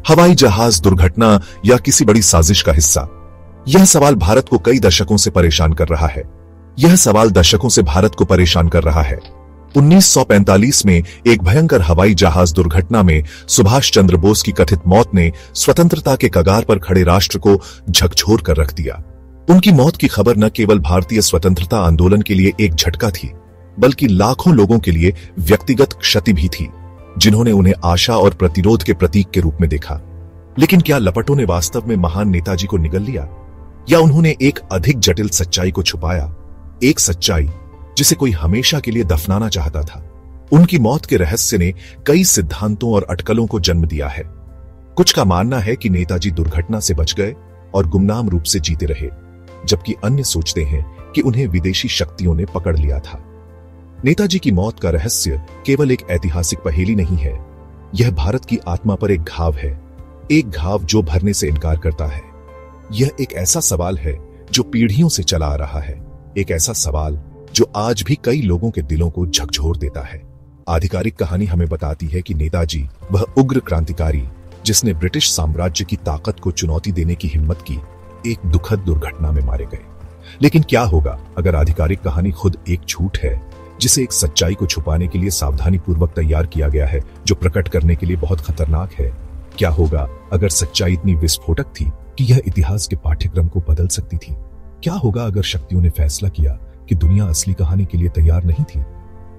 हवाई जहाज दुर्घटना या किसी बड़ी साजिश का हिस्सा? यह सवाल भारत को कई दशकों से परेशान कर रहा है। यह सवाल दशकों से भारत को परेशान कर रहा है। 1945 में एक भयंकर हवाई जहाज दुर्घटना में सुभाष चंद्र बोस की कथित मौत ने स्वतंत्रता के कगार पर खड़े राष्ट्र को झकझोर कर रख दिया। उनकी मौत की खबर न केवल भारतीय स्वतंत्रता आंदोलन के लिए एक झटका थी, बल्कि लाखों लोगों के लिए व्यक्तिगत क्षति भी थी, जिन्होंने उन्हें आशा और प्रतिरोध के प्रतीक के रूप में देखा। लेकिन क्या लपटों ने वास्तव में महान नेताजी को निगल लिया, या उन्होंने एक अधिक जटिल सच्चाई को छुपाया, एक सच्चाई जिसे कोई हमेशा के लिए दफनाना चाहता था? उनकी मौत के रहस्य ने कई सिद्धांतों और अटकलों को जन्म दिया है। कुछ का मानना है कि नेताजी दुर्घटना से बच गए और गुमनाम रूप से जीते रहे, जबकि अन्य सोचते हैं कि उन्हें विदेशी शक्तियों ने पकड़ लिया था। नेताजी की मौत का रहस्य केवल एक ऐतिहासिक पहेली नहीं है, यह भारत की आत्मा पर एक घाव है, एक घाव जो भरने से इनकार करता है। यह एक ऐसा सवाल है जो पीढ़ियों से चला आ रहा है, एक ऐसा सवाल जो आज भी कई लोगों के दिलों को झकझोर देता है। आधिकारिक कहानी हमें बताती है कि नेताजी, वह उग्र क्रांतिकारी जिसने ब्रिटिश साम्राज्य की ताकत को चुनौती देने की हिम्मत की, एक दुखद दुर्घटना में मारे गए। लेकिन क्या होगा अगर आधिकारिक कहानी खुद एक झूठ है, जिसे एक सच्चाई को छुपाने के लिए सावधानी पूर्वक तैयार किया गया है, जो प्रकट करने के लिए बहुत खतरनाक है? क्या होगा अगर सच्चाई इतनी विस्फोटक थी कि यह इतिहास के पाठ्यक्रम को बदल सकती थी? क्या होगा अगर शक्तियों ने फैसला किया कि दुनिया असली कहानी के लिए तैयार नहीं थी?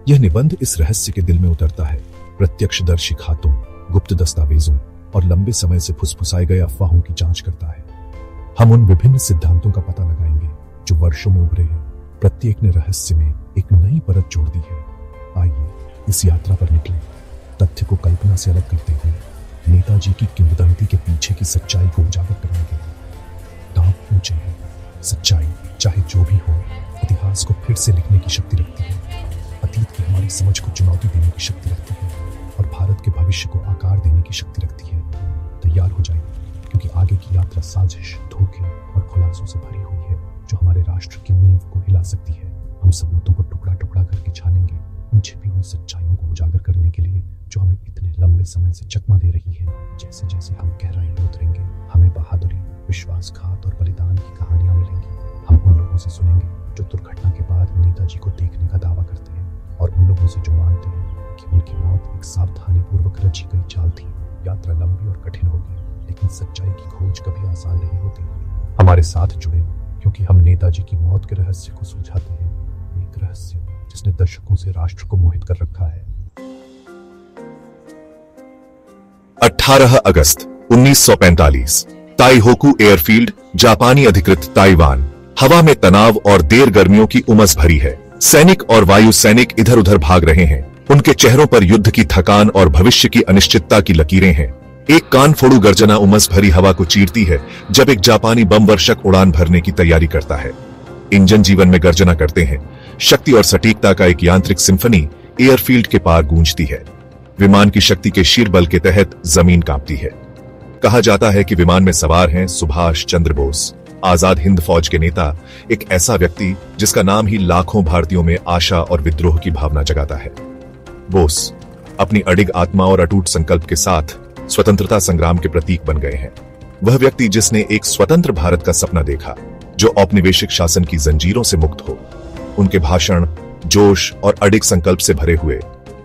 यह निबंध इस रहस्य के दिल में उतरता है, प्रत्यक्षदर्शी खातों, गुप्त दस्तावेजों और लंबे समय से फुसफुसाए गए अफवाहों की जांच करता है। हम उन विभिन्न सिद्धांतों का पता लगाएंगे जो वर्षों में उभरे हैं, प्रत्येक ने रहस्य में एक नई परत जोड़ दी है। आइए इस यात्रा पर निकलें, तथ्य को कल्पना से अलग करते हुए नेताजी की किंवदंती के पीछे की सच्चाई को उजागर करने के लिए। दांव ऊंचे हैं, सच्चाई चाहे जो भी हो इतिहास को फिर से लिखने की शक्ति रखती है, अतीत की हमारी समझ को चुनौती देने की शक्ति रखती है और भारत के भविष्य को आकार देने की शक्ति रखती है। तैयार हो जाइए, क्योंकि आगे की यात्रा साजिश, धोखे और खुलासों से भरी हुई है, जो हमारे राष्ट्र की नींव को हिला सकती है। हम सबूतों को टुकड़ा टुकड़ा करके छानेंगे, उन छिपी हुई सच्चाइयों को उजागर करने के लिए जो हमें इतने लंबे समय से चकमा दे रही है। जैसे जैसे हम गहराई में उतरेंगे, हमें बहादुरी, विश्वासघात और बलिदान की कहानियां मिलेंगी। हम उन लोगों से सुनेंगे जो दुर्घटना के बाद नेताजी को देखने का दावा करते हैं, और उन लोगों से जो मानते हैं कि उनकी मौत एक सावधानी पूर्वक रची गई चाल थी। यात्रा लंबी और कठिन होगी, लेकिन सच्चाई की खोज कभी आसान नहीं होती। हमारे साथ जुड़े, क्योंकि हम नेताजी की मौत के रहस्य को सुलझाते हैं, एक रहस्य जिसने दशकों से राष्ट्र को मोहित कर रखा है। 18 अगस्त 1945, ताइहोकू एयरफील्ड, जापानी अधिकृत ताइवान। हवा में तनाव और देर गर्मियों की उमस भरी है। सैनिक और वायु सैनिक इधर उधर भाग रहे हैं। उनके चेहरों पर युद्ध की थकान और भविष्य की अनिश्चितता की लकीरें हैं। एक कान फोड़ू गर्जना उमस भरी हवा को चीरती है जब एक जापानी बम वर्षक उड़ान भरने की तैयारी करता है। इंजन जीवन में गर्जना करते हैं। शक्ति और सटीकता का एक यांत्रिक सिम्फनी एयरफील्ड के पार गूंजती है। विमान की शक्ति के शीर बल के तहत जमीन कांपती है। कहा जाता है कि विमान में सवार हैं सुभाष चंद्र बोस, आजाद हिंद फौज के नेता, एक ऐसा व्यक्ति जिसका नाम ही लाखों भारतीयों में आशा और विद्रोह की भावना जगाता है। बोस अपनी अडिग आत्मा और अटूट संकल्प के साथ स्वतंत्रता संग्राम के प्रतीक बन गए हैं। वह व्यक्ति जिसने एक स्वतंत्र भारत का सपना देखा, जो औपनिवेशिक शासन की जंजीरों से मुक्त हो। उनके भाषण जोश और अडिग संकल्प से भरे हुए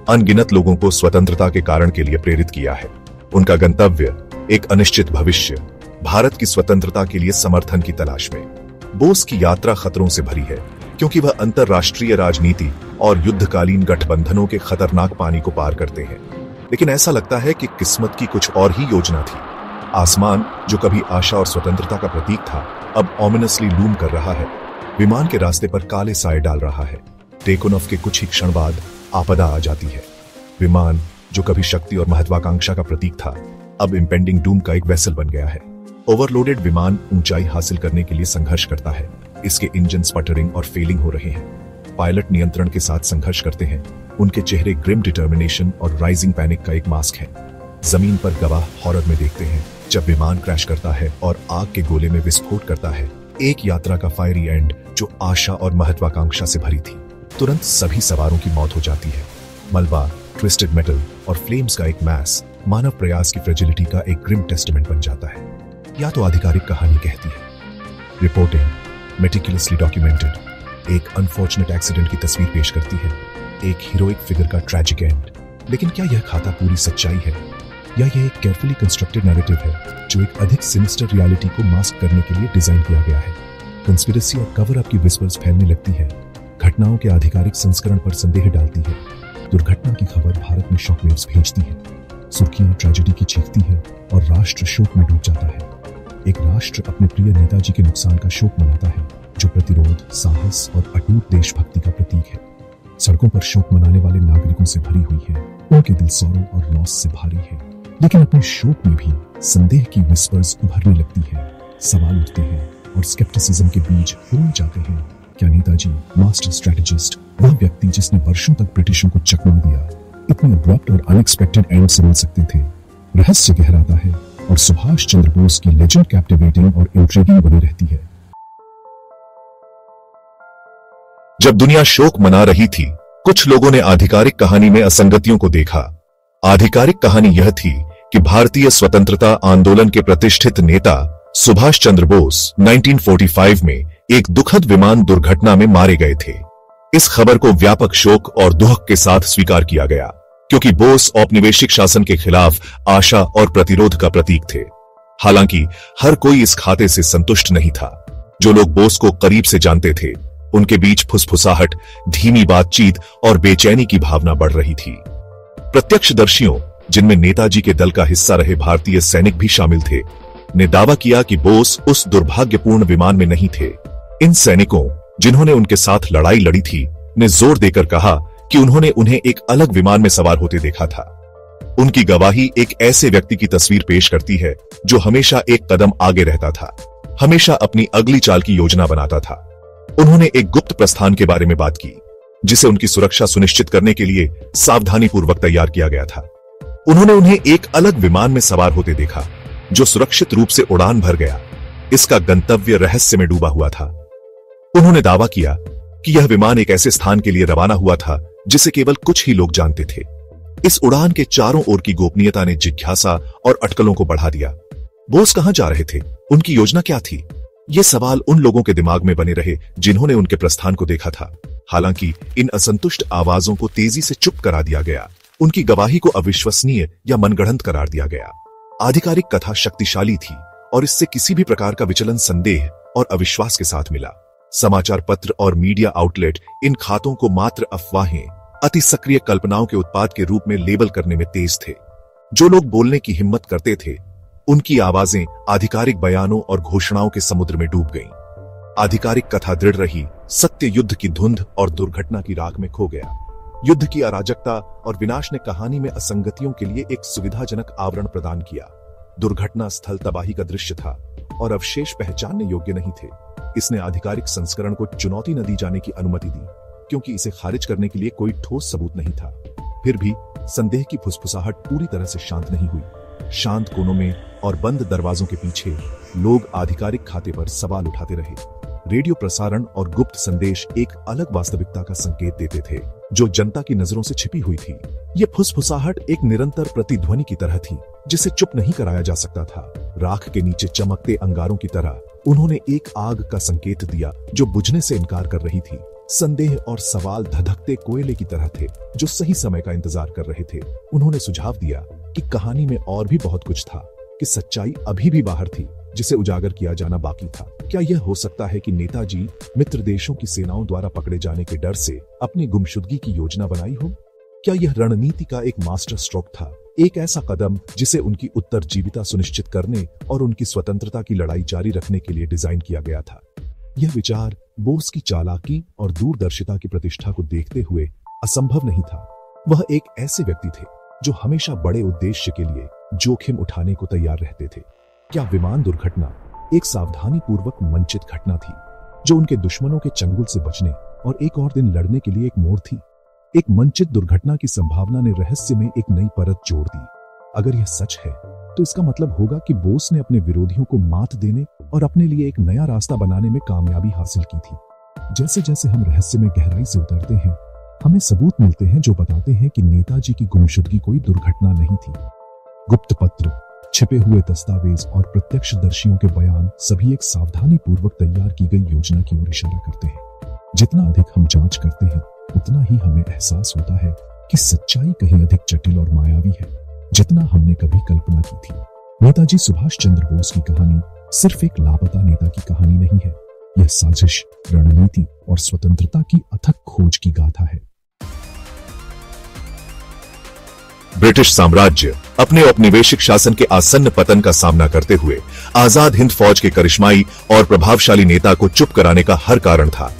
अनगिनत लोगों को स्वतंत्रता के कारण के लिए प्रेरित किया है। उनका गंतव्य एक अनिश्चित भविष्य, भारत की स्वतंत्रता के लिए समर्थन की तलाश में। बोस की यात्रा खतरों से भरी है, क्योंकि वह अंतरराष्ट्रीय राजनीति और युद्धकालीन गठबंधनों के खतरनाक पानी को पार करते हैं। लेकिन ऐसा लगता है कि किस्मत की कुछ और ही योजना थी। आसमान जो कभी आशा और स्वतंत्रता का प्रतीक था, अब ऑमिनसली लूम कर रहा है। विमान के रास्ते पर काले साए डाल रहा है। टेक ऑफ के कुछ ही क्षण बाद आपदा आ जाती है। विमान जो कभी शक्ति और महत्वाकांक्षा का प्रतीक था, अब इंपेंडिंग डूम का एक वेसल बन गया है। ओवरलोडेड विमान ऊंचाई हासिल करने के लिए संघर्ष करता है। इसके इंजन स्पटरिंग और फेलिंग हो रहे हैं। पायलट नियंत्रण के साथ संघर्ष करते हैं। उनके चेहरे ग्रिम डिटर्मिनेशन और राइजिंग पैनिक का एक मास्क है। जमीन पर गवाह हॉरर में देखते हैं जब विमान क्रैश करता है और आग के गोले में विस्फोट करता है। एक यात्रा का फायरी एंड जो आशा और महत्वाकांक्षा से भरी थी। तुरंत सभी सवारों की मौत हो जाती है। मलबा, ट्विस्टेड मेटल और फ्लेम्स का एक मैस मानव प्रयास की फ्रेजिलिटी का एक ग्रिम टेस्टमेंट बन जाता है, या तो आधिकारिक कहानी कहती है। रिपोर्टिंग मेटिकुलसली डॉक्यूमेंटेड एक अनफॉर्चुनेट एक्सीडेंट की तस्वीर पेश करती है, एक हीरोइक फिगर का ट्रैजिक एंड। लेकिन क्या यह खाता पूरी सच्चाई है, या यह एक केयरफुली कंस्ट्रक्टेड नैरेटिव है जो एक अधिक सिनिस्टर रियलिटी को मास्क करने के लिए डिजाइन किया गया है? कंस्पिरेसी और कवर अप की विस्पर्स फैलने लगती है, घटनाओं के आधिकारिक संस्करण पर संदेह डालती है। दुर्घटना की खबर भारत में शॉकवेव्स भेजती है, सुर्खियां ट्रेजेडी की चीखती है और राष्ट्र शोक में डूब जाता है। एक राष्ट्र अपने प्रिय नेताजी के नुकसान का शोक मनाता है, जो प्रतिरोध, साहस और अटूट देशभक्ति का प्रतीक है। सड़कों पर शोक मनाने वाले नागरिकों से भरी हुई है, उनके दिल सौरों और लॉस से भारी है। लेकिन अपने शोक में भी संदेह की विस्पर्स उभरने लगती है, सवाल उठते हैं और स्केप्टिसिज्म के बीज बोए जाते हैं। क्या नेताजी, मास्टर स्ट्रेटेजिस्ट, वह व्यक्ति जिसने वर्षों तक ब्रिटिशों को चकमा दिया, इतने अब्रप्ट और अनएक्सपेक्टेड एंड से मिल सकते थे? रहस्य गहराता है और सुभाष चंद्र बोस की लेजेंड कैप्टिवेटिंग और इंट्रिगिंग बनी रहती है। जब दुनिया शोक मना रही थी, कुछ लोगों ने आधिकारिक कहानी में असंगतियों को देखा। आधिकारिक कहानी यह थी कि भारतीय स्वतंत्रता आंदोलन के प्रतिष्ठित नेता सुभाष चंद्र बोस 1945 में एक दुखद विमान दुर्घटना में मारे गए थे। इस खबर को व्यापक शोक और दुख के साथ स्वीकार किया गया, क्योंकि बोस औपनिवेशिक शासन के खिलाफ आशा और प्रतिरोध का प्रतीक थे। हालांकि हर कोई इस खाते से संतुष्ट नहीं था। जो लोग बोस को करीब से जानते थे, उनके बीच फुसफुसाहट, धीमी बातचीत और बेचैनी की भावना बढ़ रही थी। प्रत्यक्षदर्शियों, जिनमें नेताजी के दल का हिस्सा रहे भारतीय सैनिक भी शामिल थे, ने दावा किया कि बोस उस दुर्भाग्यपूर्ण विमान में नहीं थे। इन सैनिकों, जिन्होंने उनके साथ लड़ाई लड़ी थी, ने जोर देकर कहा कि उन्होंने उन्हें एक अलग विमान में सवार होते देखा था। उनकी गवाही एक ऐसे व्यक्ति की तस्वीर पेश करती है जो हमेशा एक कदम आगे रहता था, हमेशा अपनी अगली चाल की योजना बनाता था। उन्होंने एक गुप्त प्रस्थान के बारे में बात की, जिसे उनकी सुरक्षा सुनिश्चित करने के लिए सावधानीपूर्वक तैयार किया गया था। उन्होंने उन्हें एक अलग विमान में सवार होते देखा, जो सुरक्षित रूप से उड़ान भर गया। इसका गंतव्य रहस्य में डूबा हुआ था। उन्होंने दावा किया कि यह विमान एक ऐसे स्थान के लिए रवाना हुआ था जिसे केवल कुछ ही लोग जानते थे। इस उड़ान के चारों ओर की गोपनीयता ने जिज्ञासा और अटकलों को बढ़ा दिया। बोस कहां जा रहे थे? उनकी योजना क्या थी? ये सवाल उन लोगों के दिमाग में बने रहे जिन्होंने उनके प्रस्थान को देखा था। हालांकि इन असंतुष्ट आवाजों को तेजी से चुप करा दिया गया। उनकी गवाही को अविश्वसनीय या मनगढ़ंत करार दिया गया। आधिकारिक कथा शक्तिशाली थी और इससे किसी भी प्रकार का विचलन संदेह और अविश्वास के साथ मिला। समाचार पत्र और मीडिया आउटलेट इन खातों को मात्र अफवाहें, अति सक्रिय कल्पनाओं के उत्पाद के रूप में लेबल करने में तेज थे। जो लोग बोलने की हिम्मत करते थे, उनकी आवाजें आधिकारिक बयानों और घोषणाओं के समुद्र में डूब गईं। आधिकारिक कथा दृढ़ रही, सत्य युद्ध की धुंध और दुर्घटना की राख में खो गया। युद्ध की अराजकता और विनाश ने कहानी में असंगतियों के लिए एक सुविधाजनक आवरण प्रदान किया। दुर्घटना स्थल तबाही का दृश्य था और अवशेष पहचानने योग्य नहीं थे। इसने आधिकारिक संस्करण को चुनौती न दी जाने की अनुमति दी, क्योंकि इसे खारिज करने के लिए कोई ठोस सबूत नहीं था। फिर भी संदेह की फुसफुसाहट पूरी तरह से शांत नहीं हुई। शांत कोनों में और बंद दरवाजों के पीछे लोग आधिकारिक खाते पर सवाल उठाते रहे। रेडियो प्रसारण और गुप्त संदेश एक अलग वास्तविकता का संकेत देते थे, जो जनता की नजरों से छिपी हुई थी। ये फुसफुसाहट एक निरंतर प्रतिध्वनि की तरह थी, जिसे चुप नहीं कराया जा सकता था। राख के नीचे चमकते अंगारों की तरह उन्होंने एक आग का संकेत दिया जो बुझने से इनकार कर रही थी। संदेह और सवाल धधकते कोयले की तरह थे, जो सही समय का इंतजार कर रहे थे। उन्होंने सुझाव दिया कि कहानी में और भी बहुत कुछ था, कि सच्चाई अभी भी बाहर थी, जिसे उजागर किया जाना बाकी था। क्या यह हो सकता है कि नेताजी मित्र देशों की सेनाओं द्वारा पकड़े जाने के डर से अपनी गुमशुदगी की योजना बनाई हो? क्या यह रणनीति का एक मास्टर स्ट्रोक था, एक ऐसा कदम जिसे उनकी उत्तरजीविता सुनिश्चित करने और उनकी स्वतंत्रता की लड़ाई जारी रखने के लिए डिजाइन किया गया था? यह विचार बोस की चालाकी और दूरदर्शिता की प्रतिष्ठा को देखते हुए असंभव नहीं था। वह एक ऐसे व्यक्ति थे जो हमेशा बड़े उद्देश्य के लिए जोखिम उठाने को तैयार रहते थे। क्या विमान दुर्घटना एक सावधानी पूर्वक मंचित घटना थी, जो उनके दुश्मनों के चंगुल से बचने और एक और दिन लड़ने के लिए एक मोड़ थी? एक मंचित दुर्घटना की संभावना ने रहस्य में एक नई परत जोड़ दी। अगर यह सच है, तो इसका मतलब होगा कि बोस ने अपने विरोधियों को मात देने और अपने लिए एक नया रास्ता बनाने में कामयाबी हासिल की थी। जैसे जैसे हम रहस्य में गहराई से उतरते हैं, हमें सबूत मिलते हैं जो बताते हैं कि नेताजी की गुमशुदगी कोई दुर्घटना नहीं थी। गुप्त पत्र, छिपे हुए दस्तावेज और प्रत्यक्षदर्शियों के बयान सभी एक सावधानी पूर्वक तैयार की गई योजना की ओर इशारा करते हैं। जितना अधिक हम जांच करते हैं, उतना ही हमें एहसास होता है कि सच्चाई कहीं अधिक जटिल और मायावी है जितना हमने कभी कल्पना की थी। नेताजी सुभाष चंद्र बोस की कहानी सिर्फ एक लापता नेता की कहानी नहीं है, यह साजिश, रणनीति और स्वतंत्रता की अथक खोज की गाथा है। ब्रिटिश साम्राज्य अपने औपनिवेशिक शासन के आसन्न पतन का सामना करते हुए आजाद हिंद फौज के करिश्माई और प्रभावशाली नेता को चुप कराने का हर कारण था।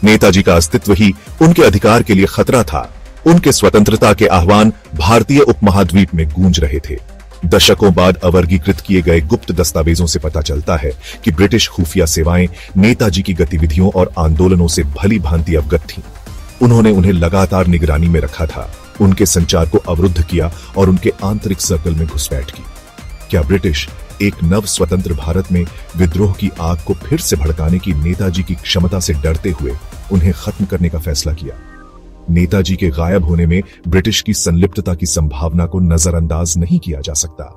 नेताजी का अस्तित्व ही उनके अधिकार के लिए खतरा था। उनके स्वतंत्रता के आह्वान भारतीय उपमहाद्वीप में गूंज रहे थे। दशकों बाद अवर्गीकृत किए गए गुप्त दस्तावेजों से पता चलता है कि ब्रिटिश खुफिया सेवाएं नेताजी की गतिविधियों और आंदोलनों से भली भांति अवगत थीं। उन्होंने उन्हें लगातार निगरानी में रखा था, उनके संचार को अवरुद्ध किया और उनके आंतरिक सर्कल में घुसपैठ की। क्या ब्रिटिश एक नव स्वतंत्र भारत में विद्रोह की आग को फिर से भड़काने की नेताजी की क्षमता से डरते हुए उन्हें खत्म करने का फैसला किया? नेताजी के गायब होने में ब्रिटिश की संलिप्तता की संभावना को नजरअंदाज नहीं किया जा सकता।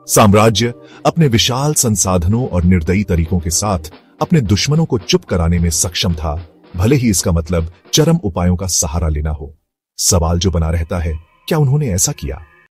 साम्राज्य अपने विशाल संसाधनों और निर्दयी तरीकों के साथ अपने दुश्मनों को चुप कराने में सक्षम था, भले ही इसका मतलब चरम उपायों का सहारा लेना हो। सवाल जो बना रहता है, क्या उन्होंने ऐसा किया?